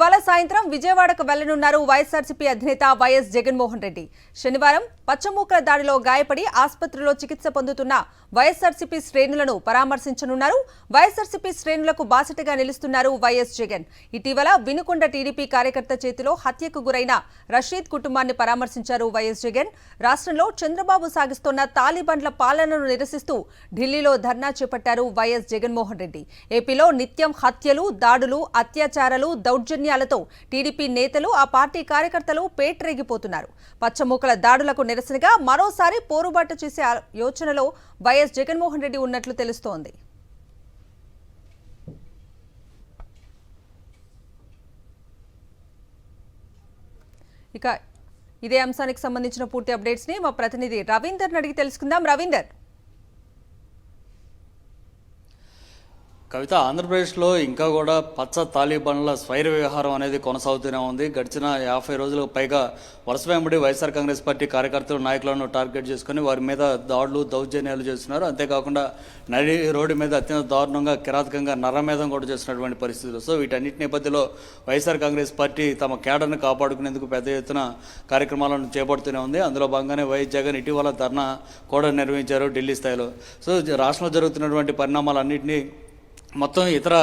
ఇవాళ సాయంత్రం విజయవాడకు వెళ్లనున్నారు వైఎస్ఆర్సీపీ అధినేత వైఎస్ జగన్మోహన్ రెడ్డి. శనివారం పచ్చమూకల దాడిలో గాయపడి ఆసుపత్రిలో చికిత్స పొందుతున్న వైఎస్ఆర్సీపీ శ్రేణులను పరామర్శించనున్నారు. వైఎస్ఆర్సీపీ శ్రేణులకు బాసటగా నిలుస్తున్నారు వైఎస్ జగన్. ఇటీవల వినుకొండ టీడీపీ కార్యకర్త చేతిలో హత్యకు గురైన రషీద్ కుటుంబాన్ని పరామర్శించారు వైఎస్ జగన్. రాష్ట్రంలో చంద్రబాబు సాగిస్తున్న తాలిబాన్ల పాలనను నిరసిస్తూ ఢిల్లీలో ధర్నా చేపట్టారు వైఎస్ జగన్మోహన్ రెడ్డి. ఏపీలో నిత్యం హత్యలు, దాడులు, అత్యాచారాలు, దౌర్జన్యాలతో టీడీపీ నేతలు, ఆ పార్టీ కార్యకర్తలు పేటరేగిపోతున్నారు. పచ్చమూకల దాడులకు నిరసనగా మరోసారి పోరుబాటు చేసే యోచనలో వైఎస్ జగన్మోహన్ రెడ్డి ఉన్నట్లు తెలుస్తోంది. ఇక ఇదే అంశానికి సంబంధించిన పూర్తి అప్డేట్స్ ని మా ప్రతినిధి రవీందర్ అడిగి తెలుసుకుందాం. రవీందర్, కవిత, ఆంధ్రప్రదేశ్లో ఇంకా కూడా పచ్చ తాలిబాన్ల స్వైర వ్యవహారం అనేది కొనసాగుతూనే ఉంది. గడిచిన 50 రోజులకు పైగా వరుస వెంబడి వైఎస్ఆర్ కాంగ్రెస్ పార్టీ కార్యకర్తలు, నాయకులను టార్గెట్ చేసుకుని వారి మీద దాడులు, దౌర్జన్యాలు చేస్తున్నారు. అంతేకాకుండా నడి రోడ్డు మీద అత్యంత దారుణంగా, కిరాతకంగా నరమేధం కూడా చేస్తున్నటువంటి పరిస్థితులు. సో వీటన్నిటి నేపథ్యంలో వైఎస్ఆర్ కాంగ్రెస్ పార్టీ తమ కేడర్ను కాపాడుకునేందుకు పెద్ద ఎత్తున కార్యక్రమాలను చేపడుతూనే ఉంది. అందులో భాగంగానే వైఎస్ జగన్ ఇటీవల ధర్నా కూడా నిర్వహించారు ఢిల్లీ స్థాయిలో. సో రాష్ట్రంలో జరుగుతున్నటువంటి పరిణామాలన్నింటినీ మొత్తం ఇతర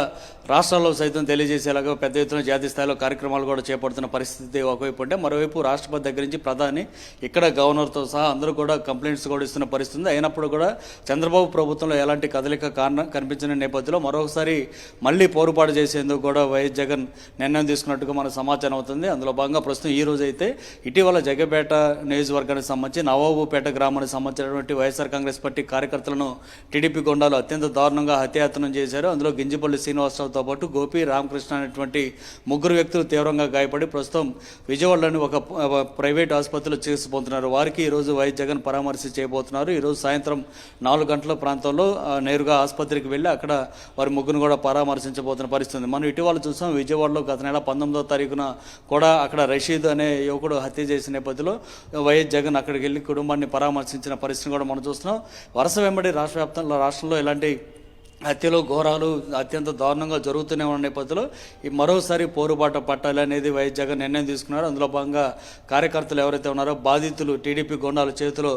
రాష్ట్రాల్లో సైతం తెలియజేసేలాగా పెద్ద ఎత్తున జాతీయ స్థాయిలో కార్యక్రమాలు కూడా చేపడుతున్న పరిస్థితి ఒకవైపు ఉంటే, మరోవైపు రాష్ట్రపతి దగ్గర నుంచి ప్రధాని, ఇక్కడ గవర్నర్తో సహా అందరూ కూడా కంప్లైంట్స్ కూడా ఇస్తున్న పరిస్థితి. అయినప్పుడు కూడా చంద్రబాబు ప్రభుత్వంలో ఎలాంటి కదలిక కనిపించిన నేపథ్యంలో మరొకసారి మళ్లీ పోరుపాటు చేసేందుకు కూడా వైఎస్ జగన్ నిర్ణయం తీసుకున్నట్టుగా మనకు సమాచారం అవుతుంది. అందులో భాగంగా ప్రస్తుతం ఈ రోజు అయితే ఇటీవల జగ్గపేట నియోజకవర్గానికి సంబంధించి నవాబుపేట గ్రామానికి సంబంధించినటువంటి వైఎస్ఆర్ కాంగ్రెస్ పార్టీ కార్యకర్తలను టీడీపీ గుండాలు అత్యంత దారుణంగా హత్యాయత్నం చేశారు. అందులో గింజిపల్లి శ్రీనివాసరావుతో పాటు గోపి, రామకృష్ణ అనేటువంటి ముగ్గురు వ్యక్తులు తీవ్రంగా గాయపడి ప్రస్తుతం విజయవాడలోని ఒక ప్రైవేట్ ఆసుపత్రిలో చికిత్స పొందుతున్నారు. వారికి ఈరోజు వైఎస్ జగన్ పరామర్శ చేయబోతున్నారు. ఈరోజు సాయంత్రం 4 గంటల ప్రాంతంలో నేరుగా ఆసుపత్రికి వెళ్ళి అక్కడ వారి ముగ్గురు కూడా పరామర్శించబోతున్న పరిస్థితి. మనం ఇటీవల చూసాం, విజయవాడలో గత నెల 19వ తారీఖున కూడా అక్కడ రషీద్ అనే యువకుడు హత్య చేసిన నేపథ్యంలో వైఎస్ జగన్ అక్కడికి వెళ్ళి కుటుంబాన్ని పరామర్శించిన పరిస్థితిని కూడా మనం చూస్తున్నాం. వరుస వెంబడి రాష్ట్రంలో ఇలాంటి హత్యలు, ఘోరాలు అత్యంత దారుణంగా జరుగుతూనే ఉన్న నేపథ్యంలో ఈ మరోసారి పోరుబాట పట్టాలి అనేది వైఎస్ జగన్ నిర్ణయం తీసుకున్నారు. అందులో భాగంగా కార్యకర్తలు ఎవరైతే ఉన్నారో, బాధితులు, టీడీపీ గుండాల చేతిలో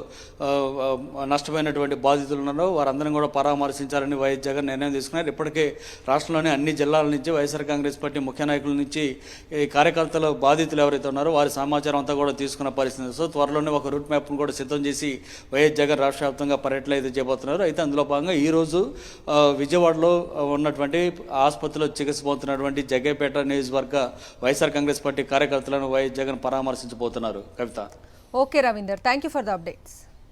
నష్టపోయినటువంటి బాధితులు ఉన్నారో వారందరినీ కూడా పరామర్శించాలని వైఎస్ జగన్ నిర్ణయం తీసుకున్నారు. ఇప్పటికే రాష్ట్రంలోని అన్ని జిల్లాల నుంచి వైఎస్ఆర్ కాంగ్రెస్ పార్టీ ముఖ్య నాయకుల నుంచి ఈ కార్యకర్తలు, బాధితులు ఎవరైతే ఉన్నారో వారి సమాచారం అంతా కూడా తీసుకున్న పరిస్థితి. సో త్వరలోనే ఒక రూట్ మ్యాప్ను కూడా సిద్ధం చేసి వైఎస్ జగన్ రాష్ట్ర వ్యాప్తంగా పర్యటనలు అయితే చేయబోతున్నారు. అయితే అందులో భాగంగా ఈరోజు విజయవాడలో ఉన్నటువంటి ఆసుపత్రిలో చికిత్స పొందుతున్నటువంటి జగ్గపేట నియోజకవర్గ వైఎస్ఆర్ కాంగ్రెస్ పార్టీ కార్యకర్తలను వైఎస్ జగన్ పరామర్శించబోతున్నారు. Kavitha. Okay Ravinder, thank you for the updates.